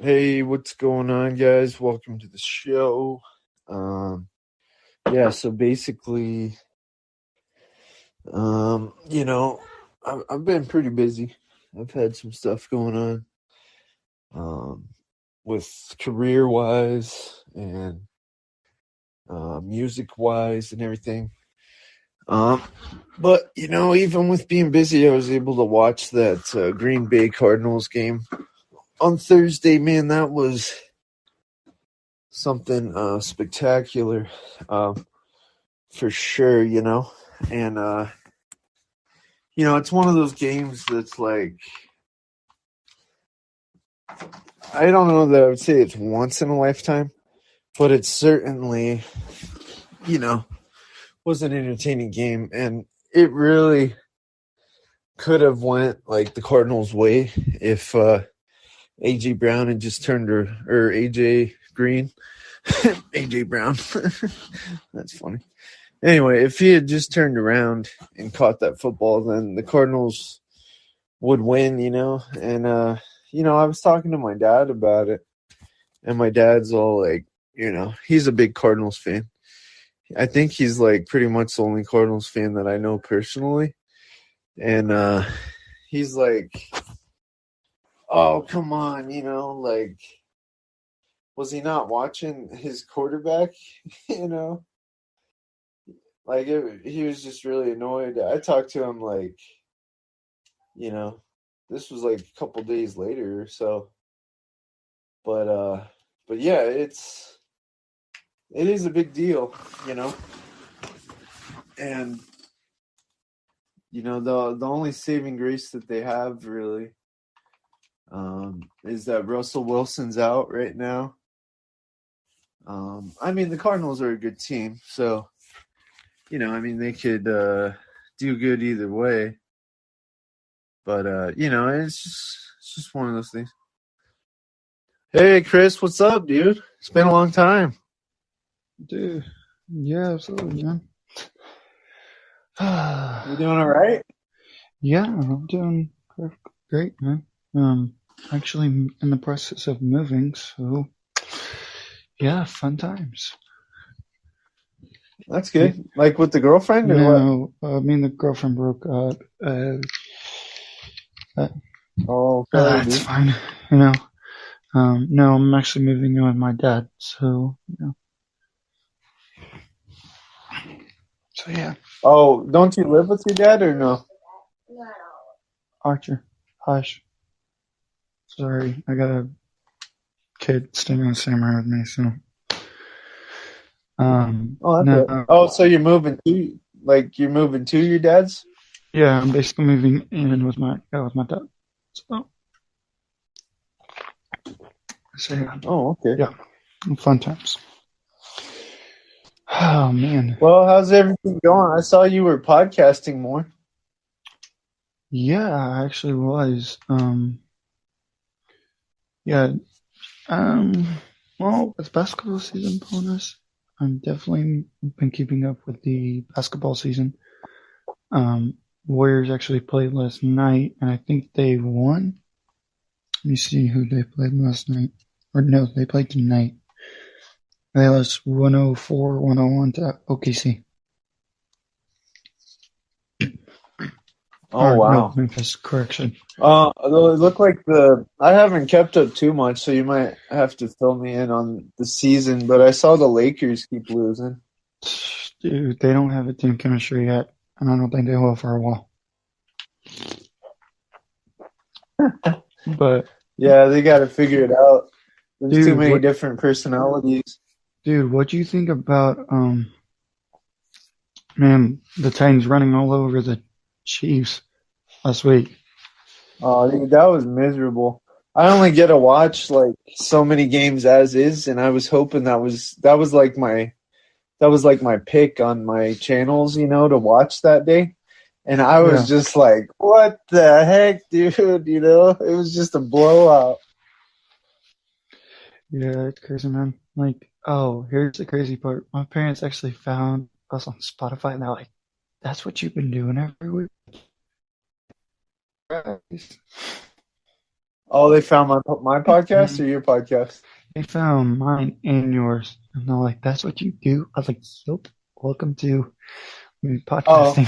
Hey, what's going on, guys? Welcome to the show. Yeah, so basically, I've been pretty busy. I've had some stuff going on, with career-wise and music-wise and everything. But even with being busy, I was able to watch that Green Bay Cardinals game on Thursday. Man, that was something spectacular, for sure. And it's one of those games that's like, I don't know that I would say it's once in a lifetime, but it certainly, was an entertaining game, and it really could have went like the Cardinals' way if AJ Brown had just turned or AJ Green, AJ Brown. That's funny. Anyway, if he had just turned around and caught that football, then the Cardinals would win, And, I was talking to my dad about it, and my dad's all like, he's a big Cardinals fan. I think he's like pretty much the only Cardinals fan that I know personally. And he's like, oh, come on, like, was he not watching his quarterback, Like, he was just really annoyed. I talked to him, like, this was like a couple days later or so. But yeah, it is a big deal, And, the only saving grace that they have really is that Russell Wilson's out right now. The Cardinals are a good team, so, they could do good either way. But, it's just one of those things. Hey, Chris, what's up, dude? It's been a long time. Dude, yeah, absolutely, man. You doing all right? Yeah, I'm doing great, man. Actually in the process of moving, so yeah, fun times. That's good. Like with the girlfriend or No, me and the girlfriend broke up. what? Oh, sorry, That's dude. fine, No, I'm actually moving in with my dad, so So yeah. Oh, don't you live with your dad or no? Archer, hush. Sorry, I got a kid staying in the same room with me, so. Oh, that's it. No, Oh, so you're moving to your dad's? yeah, I'm basically moving in with my dad. So yeah. Oh, okay. Yeah, fun times. Oh man. Well, how's everything going? I saw you were podcasting more. Yeah, I actually was. Yeah. Well, with basketball season upon us, I'm definitely been keeping up with the basketball season. Warriors actually played last night, and I think they won. Let me see who they played last night. Or no, they played tonight. They lost 104-101 to OKC. Oh, Or no, wow. Memphis, correction. Although it looked like I haven't kept up too much, so you might have to fill me in on the season, but I saw the Lakers keep losing. Dude, they don't have a team chemistry yet, and I don't think they will for a while. But Yeah, they got to figure it out. There's too dude, many different personalities. what do you think about man, the Titans running all over the Chiefs last week? Oh, dude, that was miserable. I only get to watch like so many games as is, and I was hoping that was like my pick on my channels, to watch that day. And I was Yeah. just like, what the heck, dude? It was just a blowout. Yeah, it's crazy, man. Like, oh, here's the crazy part. My parents actually found us on Spotify, and they're like, "That's what you've been doing every week." Oh, they found my podcast or your podcast? They found mine and yours. And they're like, that's what you do? I was like, yep, welcome to Oh, podcasting.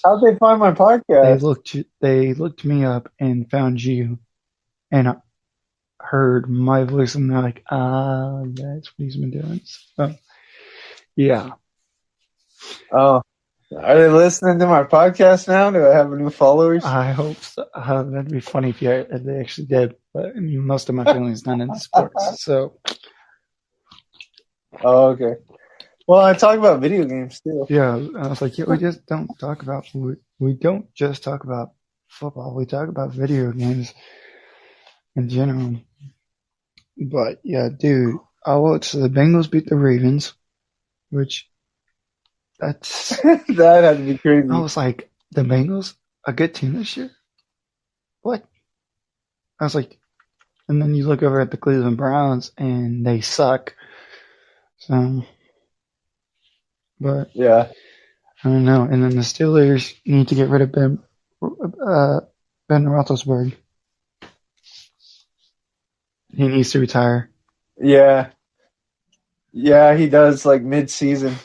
how'd they find my podcast? They looked me up and found you and I heard my voice and they're like, that's what he's been doing. So, yeah. Oh, are they listening to my podcast now? Do I have new followers? I hope so. That'd be funny if they actually did. But I mean, most of my family's not into sports, so Oh, okay. Well, I talk about video games too. yeah. I was like, yeah, we don't just talk about football. We talk about video games in general. But yeah, dude, I watched the Bengals beat the Ravens, which that's That had to be crazy. I was like, the Bengals a good team this year? What? I was like, and then you look over at the Cleveland Browns and they suck. So, but Yeah. I don't know. And then the Steelers need to get rid of Ben Roethlisberger. He needs to retire. Yeah. Yeah, he does like mid-season.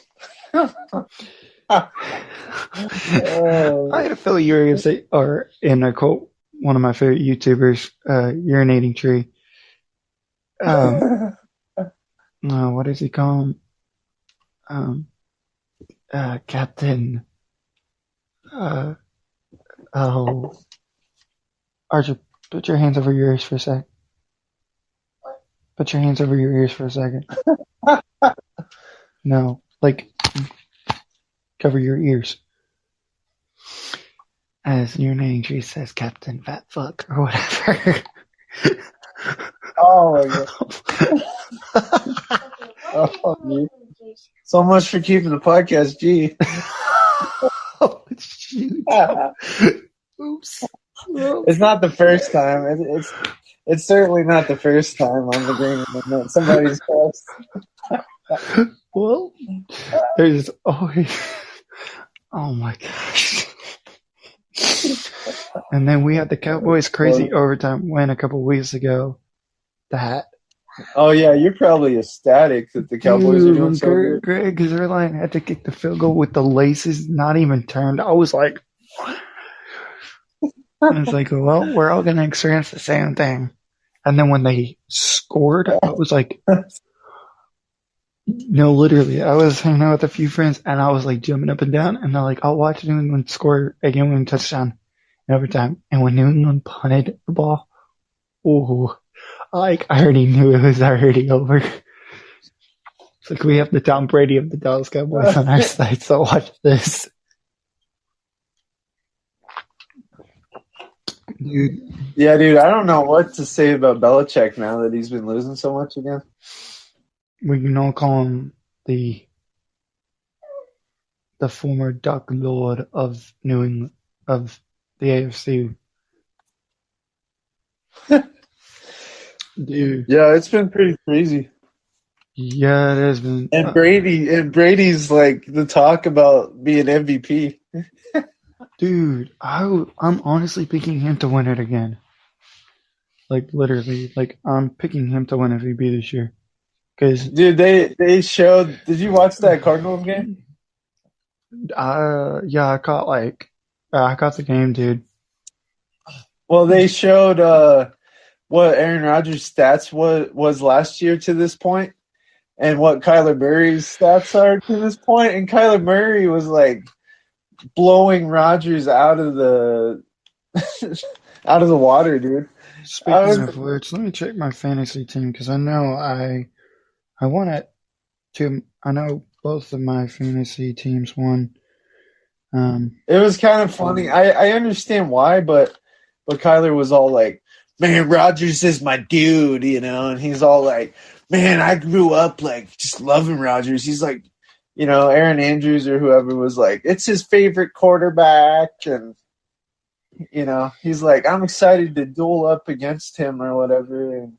I had a feeling you were going to say, or in a quote, one of my favorite YouTubers, urinating tree. What does he call him? Captain. Archer, put your hands over your ears for a sec. Put your hands over your ears for a second. No, like, cover your ears. As your name tree says, Captain Fat Fuck, or whatever. Oh my god. Oh, dude. So much for keeping the podcast G. Oh, shoot. Oops. It's not the first time. It's certainly not the first time I'm agreeing with somebody's post. Well, there's always. Oh my gosh. And then we had the Cowboys' crazy overtime win a couple weeks ago. That. Oh yeah, you're probably ecstatic that the Cowboys are doing so good. Greg Zerline had to kick the field goal with the laces not even turned. I was like, I was like, well, we're all going to experience the same thing. And then when they scored, I was like, no, literally, I was hanging out with a few friends and I was like jumping up and down and they're like, I'll watch New England score a game-winning touchdown in overtime. And when New England punted the ball, ooh, like I already knew it was already over. It's like we have the Tom Brady of the Dallas Cowboys on our side, so watch this. Dude. Yeah, dude, I don't know what to say about Belichick now that he's been losing so much again. We can all call him the former Duck Lord of New England, of the AFC. Dude. Yeah, it's been pretty crazy. Yeah, it has been. And Brady's like the talk about being MVP. Dude, I'm honestly picking him to win it again. Like literally, like I'm picking him to win MVP this year. Cause dude, they showed. Did you watch that Cardinals game? Yeah, I caught the game, dude. Well, they showed what Aaron Rodgers' stats was last year to this point, and what Kyler Murray's stats are to this point, and Kyler Murray was like blowing Rodgers out of the water, dude. Speaking of which, let me check my fantasy team because I know I won it. I know both of my fantasy teams won. It was kind of funny. I understand why, but Kyler was all like, "Man, Rodgers is my dude," you know, and he's all like, "Man, I grew up like just loving Rodgers." He's like, you know, Aaron Andrews or whoever was like, it's his favorite quarterback, and you know, he's like, I'm excited to duel up against him or whatever. And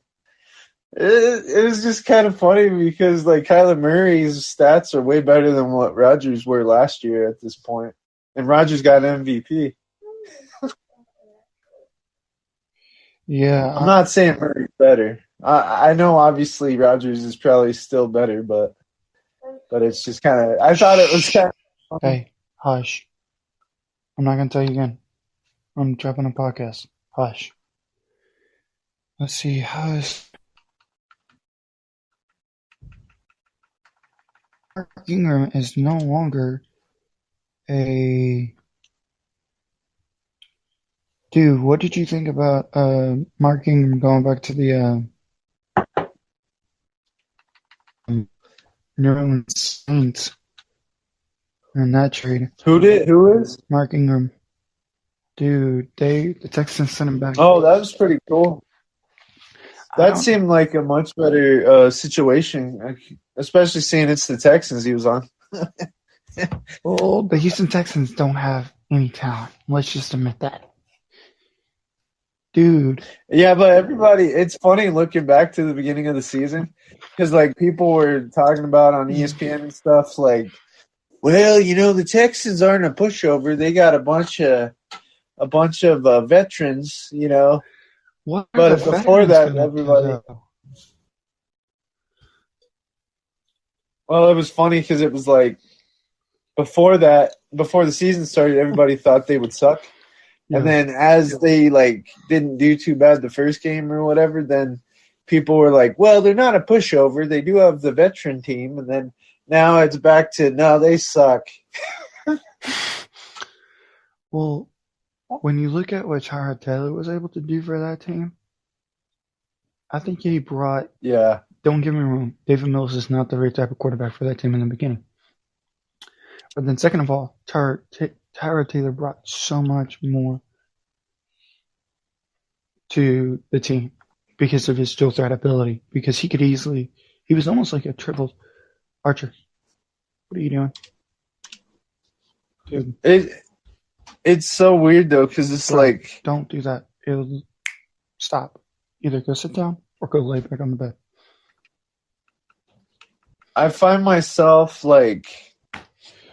it was just kind of funny because like Kyler Murray's stats are way better than what Rodgers were last year at this point, and Rodgers got MVP. Yeah, I'm not saying Murray's better. I know obviously Rodgers is probably still better, but it's just kind of. I thought it was shh. kind of funny. Hey, hush. I'm not gonna tell you again. I'm dropping a podcast. Hush. Let's see. How's Mark Ingram is no longer a dude. What did you think about Mark Ingram going back to the New Orleans Saints in that trade? Who is? Mark Ingram, dude. The Texans sent him back. Oh, that was pretty cool. I That don't. seemed like a much better situation, especially seeing it's the Texans he was on. Well, the Houston Texans don't have any talent. Let's just admit that, dude. Yeah, but everybody, it's funny looking back to the beginning of the season because like people were talking about on ESPN and stuff like, well, the Texans aren't a pushover. They got a bunch of veterans. What are the But before veterans that, gonna do everybody, though? well, it was funny because it was like before the season started, everybody thought they would suck. And Yeah, then as they like didn't do too bad the first game or whatever, then people were like, "Well, they're not a pushover. They do have the veteran team." And then now it's back to no, they suck. well, when you look at what Tyrod Taylor was able to do for that team, I think he brought. Yeah, Don't get me wrong, David Mills is not the right type of quarterback for that team in the beginning. But then, second of all, Tyrod Taylor brought so much more to the team because of his dual threat ability. Because he was almost like a triple archer. What are you doing, dude? it's so weird though because it's Bro, like don't do that. It'll stop. Either go sit down or go lay back on the bed. I find myself like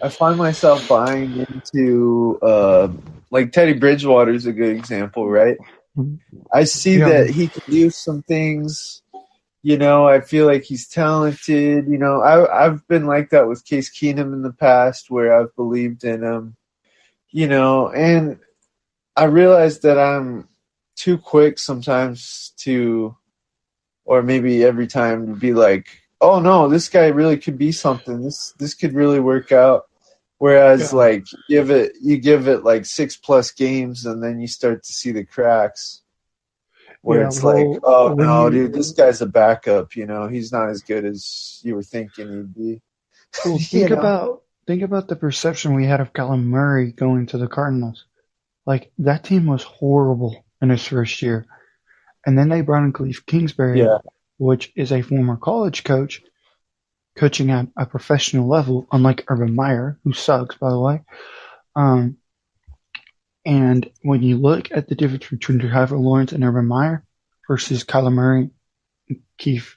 I find myself buying into like Teddy Bridgewater is a good example, right? I see Yeah, that he can do some things. I feel like he's talented. I've been like that with Case Keenum in the past, where I've believed in him. And I realize that I'm too quick sometimes to, or maybe every time to be like, "Oh no, this guy really could be something. This could really work out." Whereas, yeah, like, you give it like 6+ games, and then you start to see the cracks where yeah. it's like, Well, oh when no, you dude, this guy's a backup. He's not as good as you were thinking he'd be. well you know, think about the perception we had of Kyler Murray going to the Cardinals. Like that team was horrible in his first year, and then they brought in Cliff Kingsbury, yeah, which is a former college coach, coaching at a professional level, unlike Urban Meyer, who sucks, by the way. Um, and when you look at the difference between Trevor Lawrence and Urban Meyer versus Kyler Murray, Keith,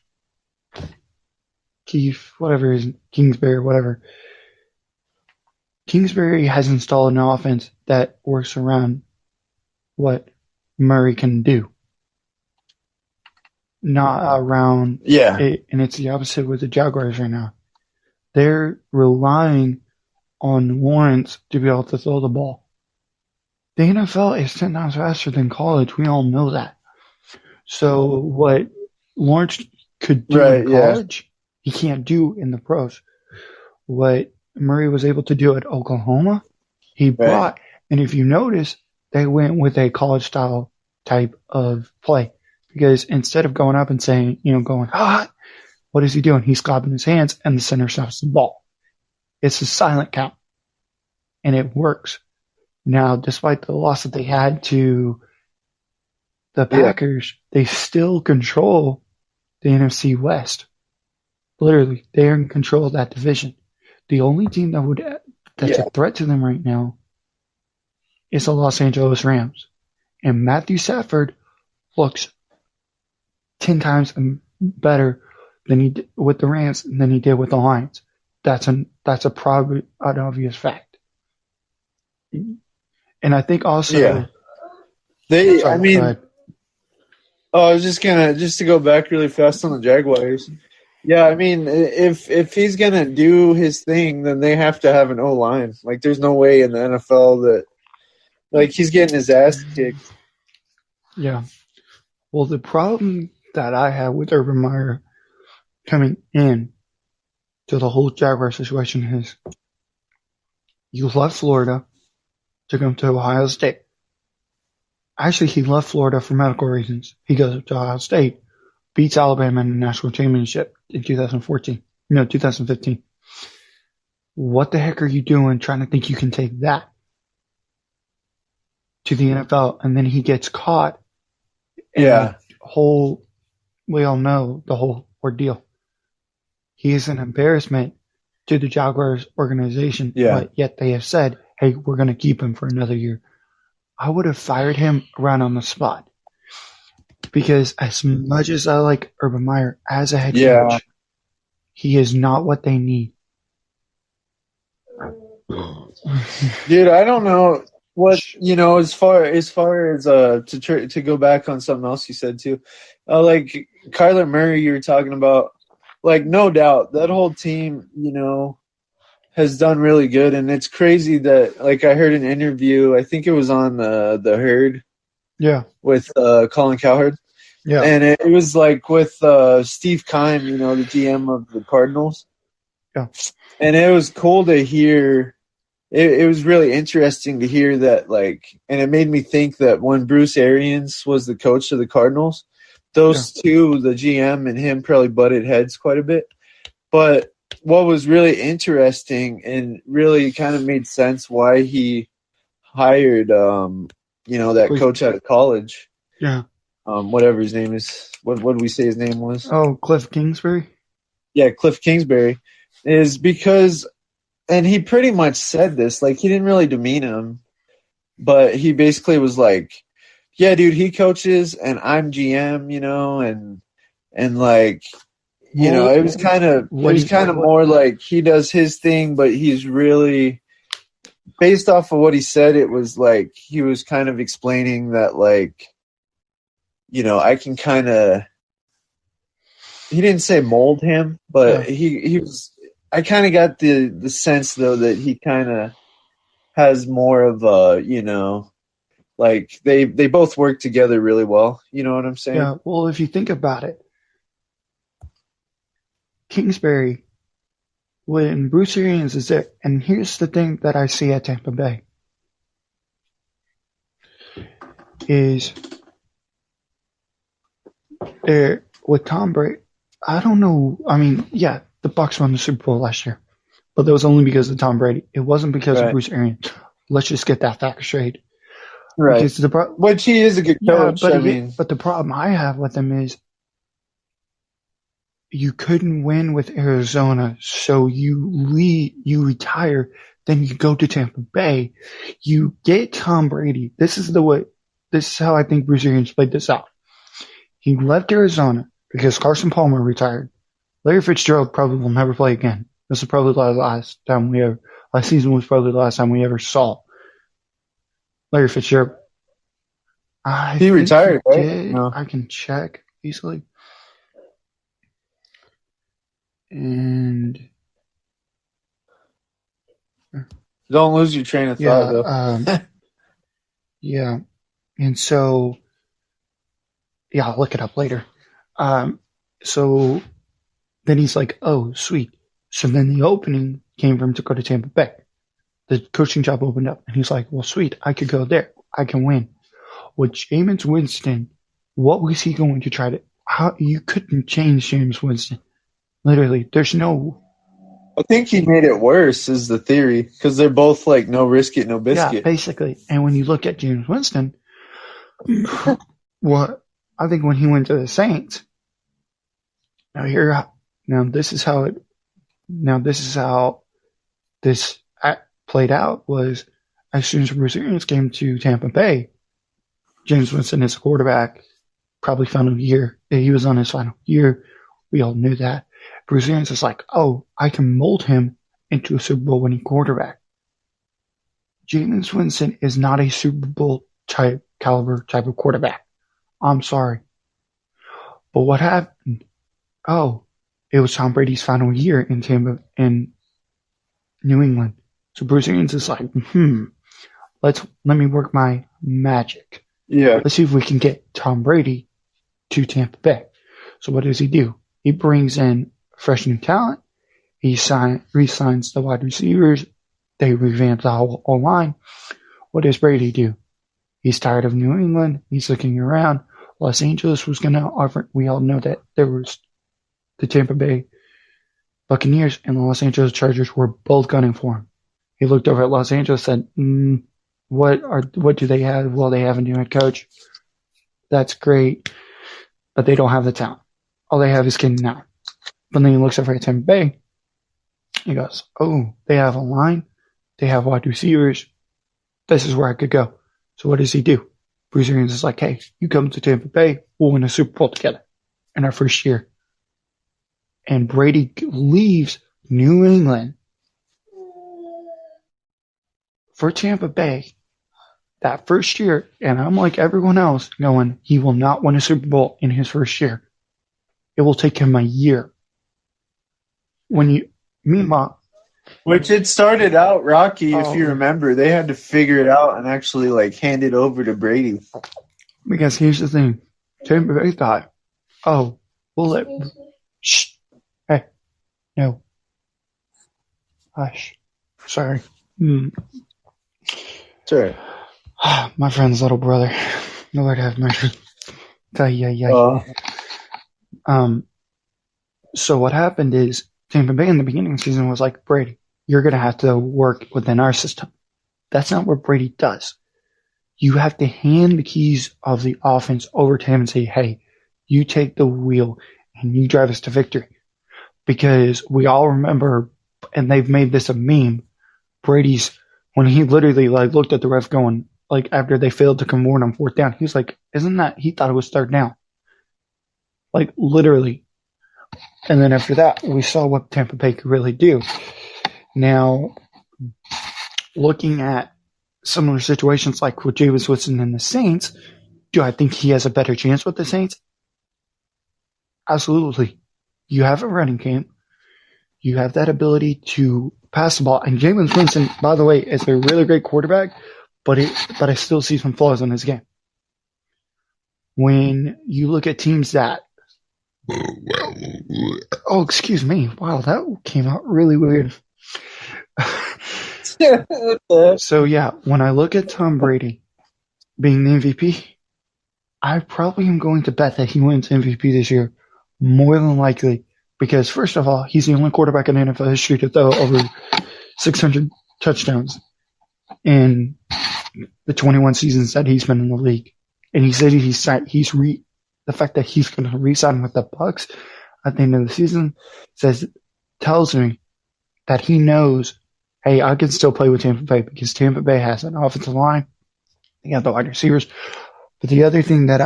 whatever his Kingsbury, whatever. Kingsbury has installed an offense that works around what Murray can do, not around yeah, it. And it's the opposite with the Jaguars right now. They're relying on Lawrence to be able to throw the ball. The NFL is 10 times faster than college. We all know that. So what Lawrence could do in right, yeah, college, he can't do in the pros. What Murray was able to do at Oklahoma, he right, brought. And if you notice, they went with a college style type of play because instead of going up and saying, going, what is he doing? He's clapping his hands and the center stops the ball. It's a silent count and it works. Now, despite the loss that they had to the yeah, Packers, they still control the NFC West. Literally, they're in control of that division. The only team that's a yeah, threat to them right now is the Los Angeles Rams. And Matthew Stafford looks 10 times better than he did with the Rams than he did with the Lions. That's probably an obvious fact. And I think yeah. also, They, I sorry, go mean, ahead. Oh, I was just to go back really fast on the Jaguars. Yeah, I mean, if he's gonna do his thing, then they have to have an O line. Like, there's no way in the NFL that like he's getting his ass kicked. Yeah. Well, the problem that I have with Urban Meyer coming in to the whole Jaguar situation is you left Florida to come to Ohio State. Actually, he left Florida for medical reasons. He goes to Ohio State, beats Alabama in the national championship in 2015. What the heck are you doing trying to think you can take that to the NFL? And then he gets caught in Yeah, the whole, we all know the whole ordeal. He is an embarrassment to the Jaguars organization, yeah, but yet they have said, hey, we're going to keep him for another year. I would have fired him right on the spot because as much as I like Urban Meyer as a head yeah. coach, he is not what they need. Dude, I don't know what as far as to go back on something else you said too, like Kyler Murray, you were talking about. Like, no doubt that whole team, has done really good, and it's crazy that like I heard an interview. I think it was on the Herd Yeah, with Colin Cowherd, yeah, and it was like with Steve Keim, the GM of the Cardinals, yeah, and it was cool to hear. It was really interesting to hear that, like, and it made me think that when Bruce Arians was the coach of the Cardinals, yeah, those two, the GM and him, probably butted heads quite a bit. But what was really interesting and really kind of made sense why he hired, that Cliff, coach out of college, yeah. whatever his name is. What did we say his name was? Oh, Cliff Kingsbury? Yeah, Cliff Kingsbury, is because, and he pretty much said this, like he didn't really demean him, but he basically was like, yeah, dude, he coaches and I'm GM, and like, Well, it what was he, kind of more like he does his thing, but he's really, based off of what he said, it was like he was kind of explaining that, like, I can kind of, he didn't say mold him, but yeah, he was, I kind of got the sense though that he kind of has more of a, like they both work together really well. You know what I'm saying? yeah. Well, if you think about it, Kingsbury, when Bruce Arians is there, and here's the thing that I see at Tampa Bay is there with Tom Brady. I don't know. I mean, yeah, the Bucs won the Super Bowl last year, but that was only because of Tom Brady. It wasn't because of Right. Bruce Arians. Let's just get that fact straight. Right. Because Which he is a good yeah, coach. I mean, but the problem I have with him is you couldn't win with Arizona, so you retire, then you go to Tampa Bay, you get Tom Brady. This is how I think Bruce Arians played this out. He left Arizona because Carson Palmer retired. Larry Fitzgerald probably will never play again. This is probably the last season was probably the last time we ever saw Larry Fitzgerald. I he think he retired, right? did. No. I can check easily. And Don't lose your train of thought, yeah, though. yeah. And so, yeah, I'll look it up later. So then he's like, oh, sweet. So then the opening came for him to go to Tampa Bay. The coaching job opened up, and he's like, well, sweet, I could go there. I can win. With Jameis Winston, what was he going to try to? How you couldn't change James Winston? Literally, there's no. I think he made it worse, is the theory, because they're both like no risk it, no Yeah, biscuit. basically. And when you look at James Winston, what I think when he went to the Saints, now this is how this played out was as soon as Bruce Arians came to Tampa Bay, James Winston is a quarterback, probably final year. He was on his final year. We all knew that. Bruce Arians is like, oh, I can mold him into a Super Bowl winning quarterback. Jameis Winston is not a Super Bowl caliber type of quarterback. I'm sorry. But what happened? Oh, it was Tom Brady's final year in Tampa in New England. So Bruce Arians is like, let me work my magic. Yeah. Let's see if we can get Tom Brady to Tampa Bay. So what does he do? He brings in fresh new talent. He re-signs the wide receivers. They revamp the whole line. What does Brady do? He's tired of New England. He's looking around. Los Angeles was going to offer. We all know that there was the Tampa Bay Buccaneers and the Los Angeles Chargers were both gunning for him. He looked over at Los Angeles and said, what do they have? Well, they have a new head coach. That's great, but they don't have the talent. All they have is Keenan Allen. But then he looks over at Tampa Bay. He goes, oh, they have a line. They have wide receivers. This is where I could go. So what does he do? Bruce Arians is like, hey, you come to Tampa Bay. We'll win a Super Bowl together in our first year. And Brady leaves New England for Tampa Bay that first year. And I'm like everyone else going, he will not win a Super Bowl in his first year. It will take him a year. Meanwhile, Which it started out rocky, if Oh. you remember. They had to figure it out and actually hand it over to Brady. because here's the thing, Tampa Bay thought, oh, we'll let, shh, hey, no, hush, sorry. Sure. My friend's little brother, Lord have mercy. So what happened is Tampa Bay in the beginning of the season was like, Brady, you're going to have to work within our system. That's not what Brady does. You have to hand the keys of the offense over to him and say, hey, you take the wheel and you drive us to victory. Because we all remember, and they've made this a meme, Brady's, when he literally looked at the ref going, after they failed to convert on fourth down, he was like, he thought it was third down. Literally. And then after that, we saw what Tampa Bay could really do. Now, looking at similar situations like with Jameis Winston and the Saints, do I think he has a better chance with the Saints? Absolutely. You have a running game. You have that ability to pass the ball. And Jameis Winston, by the way, is a really great quarterback, but I still see some flaws in his game. When you look at teams that oh, excuse me. Wow, that came out really weird. So yeah, when I look at Tom Brady being the MVP, I probably am going to bet that he wins MVP this year, more than likely, because first of all, he's the only quarterback in NFL history to throw over 600 touchdowns in the 21 seasons that he's been in the league. And he said the fact that he's going to re-sign with the Bucs at the end of the season tells me that he knows, hey, I can still play with Tampa Bay because Tampa Bay has an offensive line. They have the wide receivers. But the other thing that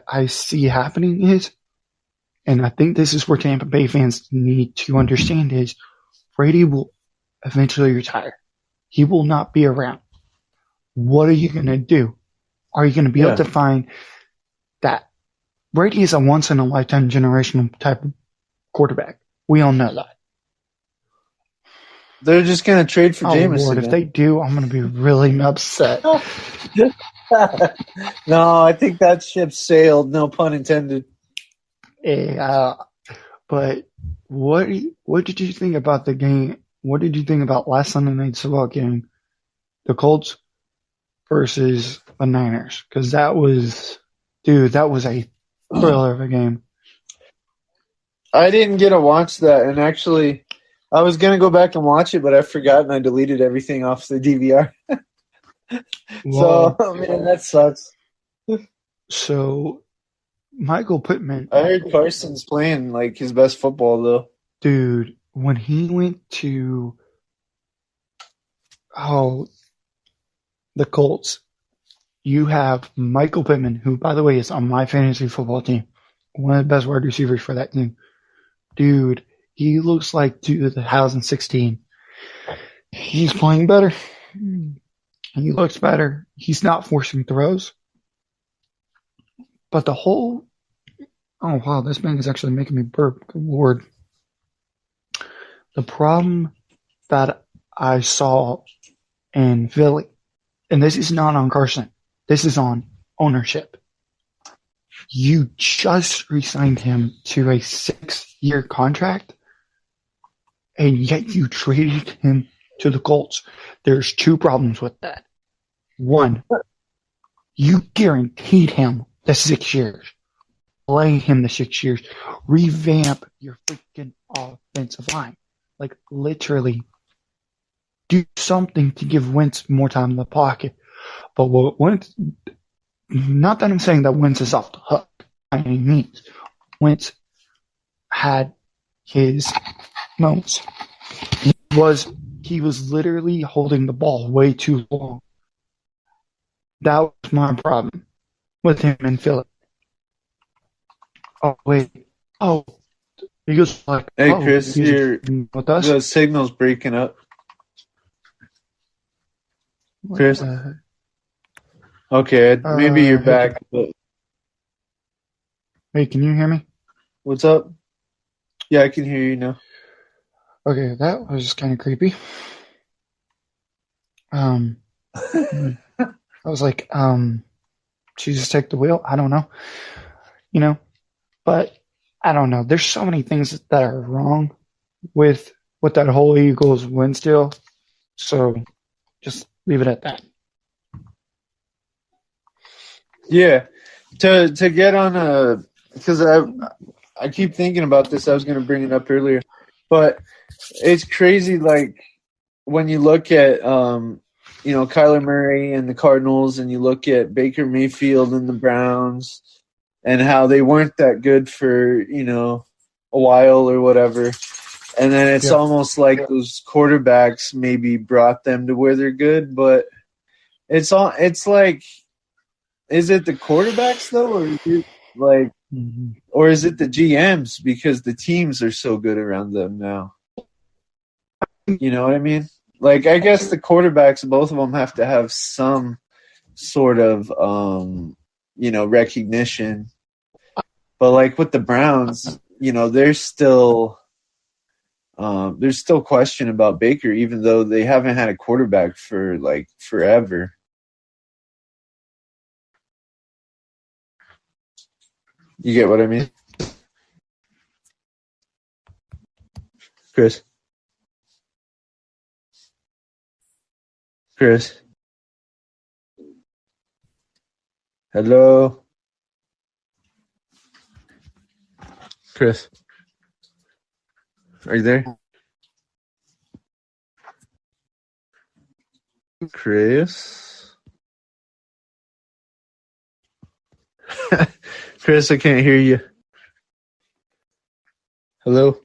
I see happening is, and I think this is where Tampa Bay fans need to understand, is Brady will eventually retire. He will not be around. What are you going to do? Are you going to be able to find that? Brady is a once-in-a-lifetime generational type of quarterback. We all know that. They're just going to trade for Jameis. Lord, if they do, I'm going to be really upset. No, I think that ship sailed. No pun intended. But what did you think about the game? What did you think about last Sunday night's football game, the Colts versus the Niners? Because that was a thriller of a game. I didn't get to watch that, and actually, I was going to go back and watch it, but I forgot and I deleted everything off the DVR. So, man, that sucks. So, Michael Pittman. I heard Carson's playing his best football, though. Dude, when he went to the Colts, you have Michael Pittman, who, by the way, is on my fantasy football team. One of the best wide receivers for that team. Dude, he looks like 2016. He's playing better. He looks better. He's not forcing throws. But the whole Oh, wow, this man is actually making me burp. Good Lord. The problem that I saw in Philly, and this is not on Carson, this is on ownership. You just re-signed him to a 6-year contract, and yet you traded him to the Colts. There's two problems with that. One, you guaranteed him the 6 years. Play him the 6 years. Revamp your freaking offensive line. Like, literally, do something to give Wentz more time in the pocket. But what Wentz, not that I'm saying that Wentz is off the hook by any means. Wentz had his moments. He was literally holding the ball way too long. That was my problem with him in Philly. Oh wait. Oh, he goes like, Hey, oh, Chris, he's with us. the signal's breaking up. What Chris, the? okay, maybe you're Hey, back. But hey, can you hear me? what's up? Yeah, I can hear you now. Okay, that was kind of creepy. I was like, Jesus, take the wheel. I don't know, but I don't know. There's so many things that are wrong with that whole Eagles win deal. So just leave it at that. Yeah, to get on a because I keep thinking about this. I was going to bring it up earlier, but it's crazy. Like when you look at Kyler Murray and the Cardinals, and you look at Baker Mayfield and the Browns, and how they weren't that good for a while or whatever, and then it's Yeah. almost like those quarterbacks maybe brought them to where they're good, but it's like. Is it the quarterbacks though, or is it like, or is it the GMs because the teams are so good around them now? You know what I mean? Like, I guess the quarterbacks, both of them have to have some sort of, recognition. But like with the Browns, there's still question about Baker, even though they haven't had a quarterback for like forever. You get what I mean, Chris? Chris? Hello? Chris? Are you there? Chris? Chris, I can't hear you. Hello?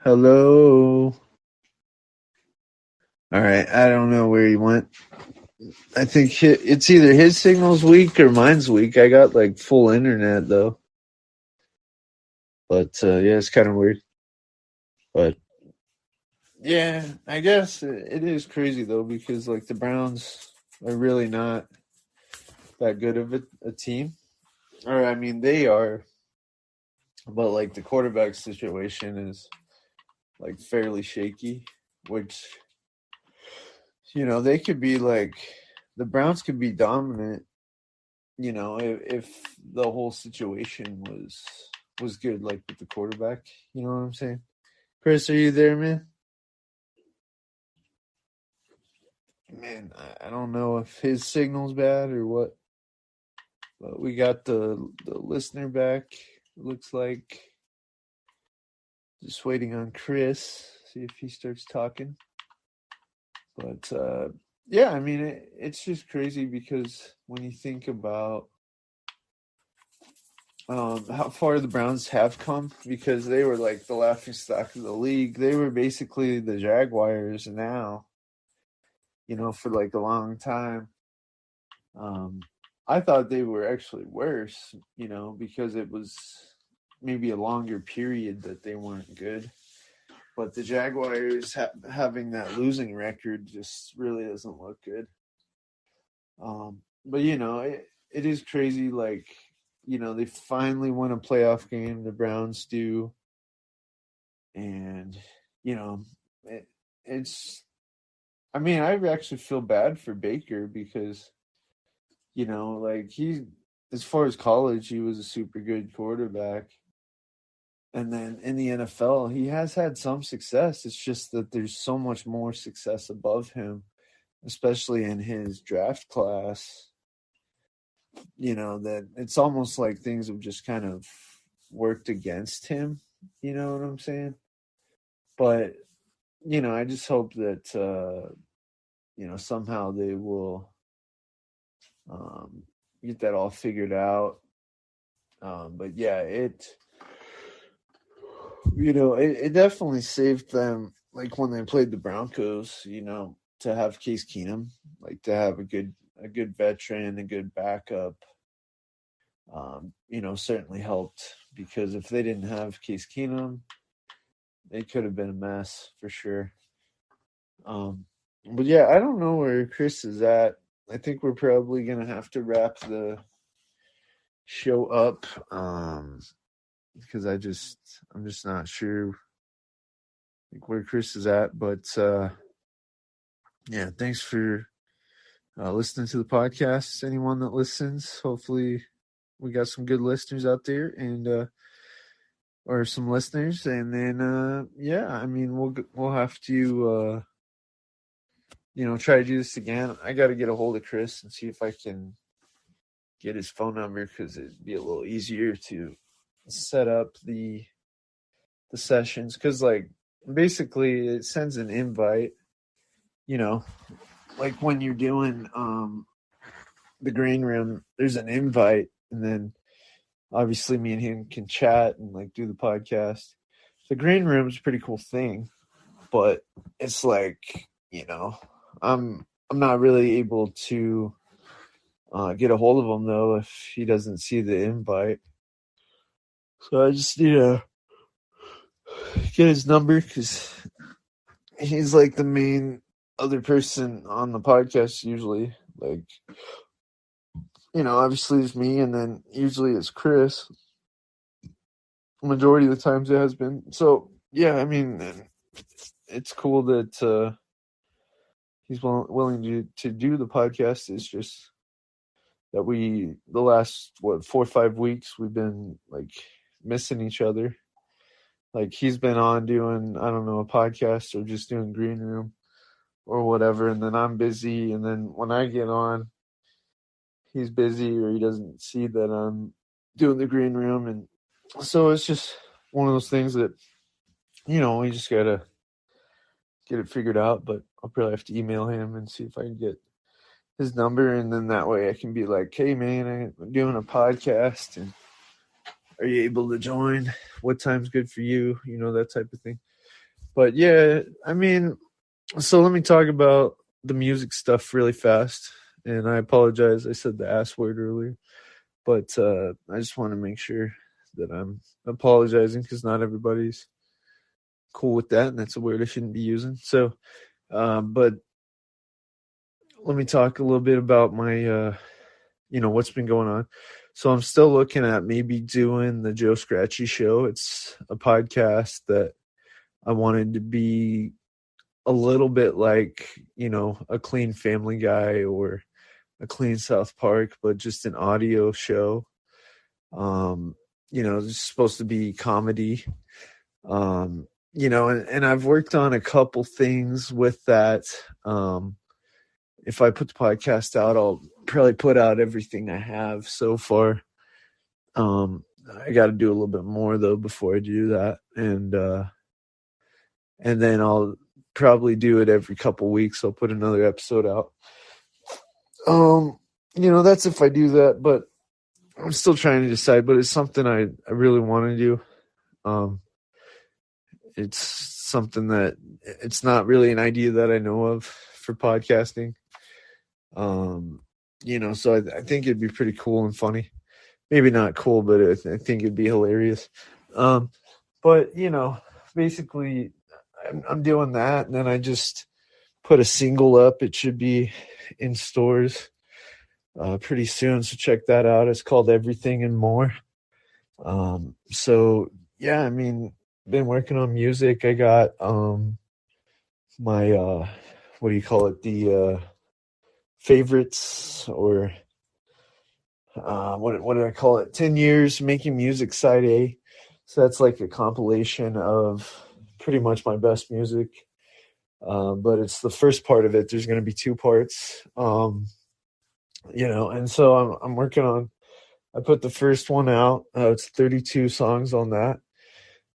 Hello? All right, I don't know where he went. I think it's either his signal's weak or mine's weak. I got like full internet though. But yeah, it's kind of weird. But yeah, I guess it is crazy though because like the Browns are really not that good of a team. Or I mean, they are, but like the quarterback situation is like fairly shaky, which they could be like the Browns could be dominant, if the whole situation was good, like with the quarterback. You know what I'm saying? Chris, are you there, man? Man, I don't know if his signal's bad or what, but we got the listener back. Looks like just waiting on Chris, see if he starts talking. But yeah, I mean, it's just crazy because when you think about how far the Browns have come, because they were like the laughing stock of the league. They were basically the Jaguars now, for like a long time. I thought they were actually worse, because it was maybe a longer period that they weren't good. But the Jaguars having that losing record just really doesn't look good. But it is crazy. Like, they finally won a playoff game. The Browns do, and it, it's. I mean, I actually feel bad for Baker because like as far as college, he was a super good quarterback. And then in the NFL, he has had some success. It's just that there's so much more success above him, especially in his draft class, that it's almost like things have just kind of worked against him. You know what I'm saying? But, I just hope that, somehow they will get that all figured out. But yeah, it definitely saved them, like when they played the Broncos, to have Case Keenum, like to have a good veteran, a good backup, certainly helped because if they didn't have Case Keenum, it could have been a mess for sure. But yeah, I don't know where Chris is at. I think we're probably gonna have to wrap the show up because I'm just not sure like where Chris is at. But yeah, thanks for listening to the podcast. Anyone that listens, hopefully we got some good listeners out there and or some listeners, and then yeah, I mean we'll have to try to do this again. I got to get a hold of Chris and see if I can get his phone number because it'd be a little easier to set up the sessions because like basically it sends an invite, like when you're doing the green room, there's an invite, and then obviously me and him can chat and like do the podcast. The green room is a pretty cool thing, but it's like I'm not really able to get a hold of him though if he doesn't see the invite. So I just need to get his number because he's like the main other person on the podcast usually. Like, obviously it's me, and then usually it's Chris. Majority of the times it has been. So yeah, I mean, it's cool that he's willing to do the podcast. It's just that the last 4 or 5 weeks we've been like missing each other. Like he's been on doing, I don't know, a podcast or just doing green room or whatever, and then I'm busy, and then when I get on he's busy or he doesn't see that I'm doing the green room, and so it's just one of those things that we just gotta get it figured out. But I'll probably have to email him and see if I can get his number, and then that way I can be like, hey man, I'm doing a podcast and are you able to join? What time's good for you? That type of thing. But yeah, I mean, so let me talk about the music stuff really fast. And I apologize, I said the ass word earlier, but I just want to make sure that I'm apologizing because not everybody's cool with that, and that's a word I shouldn't be using. So, but let me talk a little bit about my, what's been going on. So I'm still looking at maybe doing the Joe Scratchy Show. It's a podcast that I wanted to be a little bit like, a clean Family Guy or a clean South Park, but just an audio show. It's supposed to be comedy. And I've worked on a couple things with that. If I put the podcast out, I'll probably put out everything I have so far. I got to do a little bit more though before I do that, and then I'll probably do it every couple weeks. I'll put another episode out. That's if I do that, but I'm still trying to decide. But it's something I really want to do. It's something that it's not really an idea that I know of for podcasting. So I think it'd be pretty cool and funny. Maybe not cool, but I think it'd be hilarious. But basically I'm doing that, and then I just put a single up. It should be in stores pretty soon. So check that out. It's called Everything and More. So yeah, I mean, been working on music. I got my what do you call it? The favorites, or what did I call it? 10 years making music side A. So that's like a compilation of pretty much my best music. But it's the first part of it. There's going to be two parts. And so I'm working on. I put the first one out. It's 32 songs on that,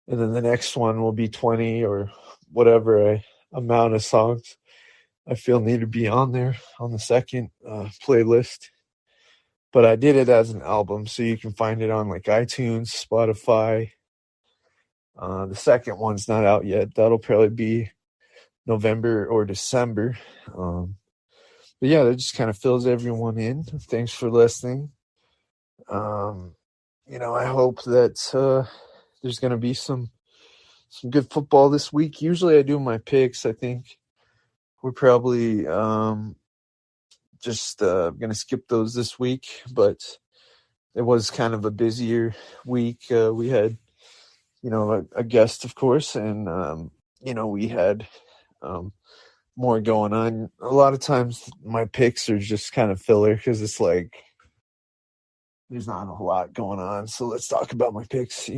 and then the next one will be 20 or whatever amount of songs I feel need to be on there on the second playlist. But I did it as an album, so you can find it on like iTunes, Spotify. The second one's not out yet. That'll probably be November or December. But yeah, that just kind of fills everyone in. Thanks for listening. I hope that there's going to be some good football this week. Usually I do my picks. I think we're probably just going to skip those this week, but it was kind of a busier week. We had, a guest, of course, and, we had more going on. A lot of times my picks are just kind of filler because it's like there's not a whole lot going on. So let's talk about my picks,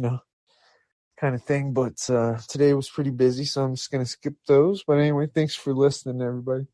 kind of thing. But today was pretty busy, so I'm just going to skip those. But anyway, thanks for listening, everybody.